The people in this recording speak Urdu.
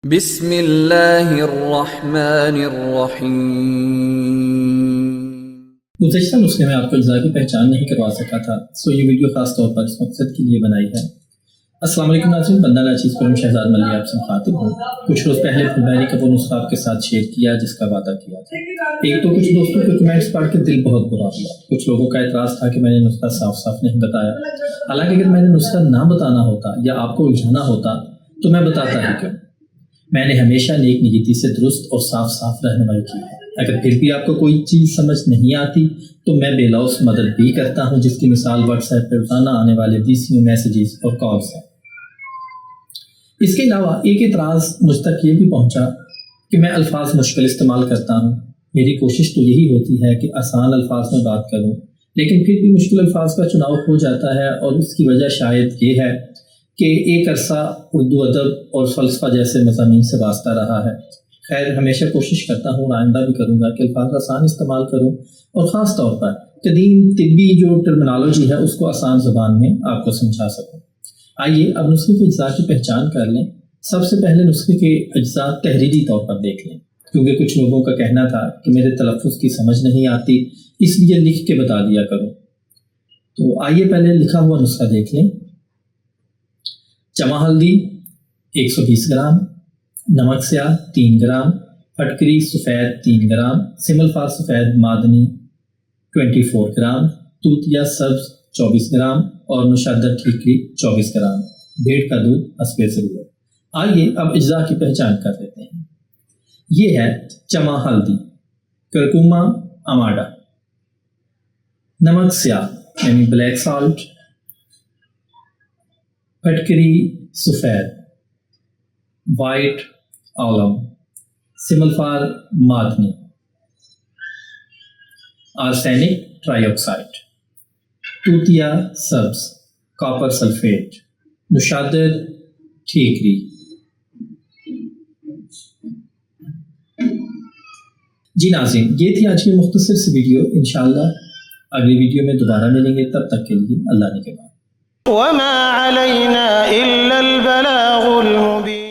بسم اللہ الرحمن الرحیم۔ گزشتہ نسخے میں آپ کو اجزاء کی پہچان نہیں کروا سکا تھا، سو یہ ویڈیو خاص طور پر اس مقصد کے لیے بنائی ہے۔ السلام علیکم ناظرین، بندہ ناچیز پر شہزاد ملی آپ سے مخاطب ہوں۔ کچھ روز پہلے فلبینی کا وہ نسخہ آپ کے ساتھ شیئر کیا جس کا وعدہ کیا تھا۔ ایک تو کچھ دوستوں کے کمنٹس پڑھ کے دل بہت برا ہوا۔ کچھ لوگوں کا اعتراض تھا کہ میں نے نسخہ صاف صاف نہیں بتایا، حالانکہ اگر میں نے نسخہ نہ بتانا ہوتا یا آپ کو الجھانا ہوتا تو میں بتاتا ہی کیوں۔ میں نے ہمیشہ نیک نیتی سے درست اور صاف صاف رہنمائی کی ہے۔ اگر پھر بھی آپ کو کوئی چیز سمجھ نہیں آتی تو میں بے لوث مدد بھی کرتا ہوں، جس کی مثال واٹس ایپ پر روزانہ آنے والے VCO میسیجز اور کالز ہیں۔ اس کے علاوہ ایک اعتراض مجھ تک یہ بھی پہنچا کہ میں الفاظ مشکل استعمال کرتا ہوں۔ میری کوشش تو یہی ہوتی ہے کہ آسان الفاظ میں بات کروں، لیکن پھر بھی مشکل الفاظ کا چناؤ ہو جاتا ہے، اور اس کی وجہ شاید یہ ہے کہ ایک عرصہ اردو ادب اور فلسفہ جیسے مضامین سے واسطہ رہا ہے۔ خیر، ہمیشہ کوشش کرتا ہوں، آئندہ بھی کروں گا کہ الفاظ آسان استعمال کروں، اور خاص طور پر قدیم طبی جو ٹرمنالوجی ہے اس کو آسان زبان میں آپ کو سمجھا سکوں۔ آئیے اب نسخے کے اجزاء کی پہچان کر لیں۔ سب سے پہلے نسخے کے اجزاء تحریری طور پر دیکھ لیں، کیونکہ کچھ لوگوں کا کہنا تھا کہ میرے تلفظ کی سمجھ نہیں آتی، اس لیے لکھ کے بتا دیا کروں۔ تو آئیے پہلے لکھا ہوا نسخہ دیکھ لیں۔ چما ہلدی 120 گرام، نمک سیاہ 3 گرام، پھٹکری سفید 3 گرام، سمل فار سفید معدنی 24 گرام، توتیا سبز 24 گرام اور نشادر ٹھیکری 24 گرام، بھیڑ کا دودھ حسب ضرورت۔ آئیے اب اجزاء کی پہچان کر لیتے ہیں۔ یہ ہے چما ہلدی، کرکوما اماڈا، نمک سیاہ یعنی بلیک سالٹ، پھٹکری سفید وائٹ آلم، سمل فار معدنی، آرسینک ٹرائی آکسائڈ، توتیا سبز کاپر سلفیٹ، نشادر ٹھیکری۔ جی ناظرین، یہ تھی آج کی مختصر سی ویڈیو۔ انشاءاللہ اگلی ویڈیو میں دوبارہ ملیں گے، تب تک کے لیے اللہ نگہبان۔ وما علينا إلا البلاغ المبين۔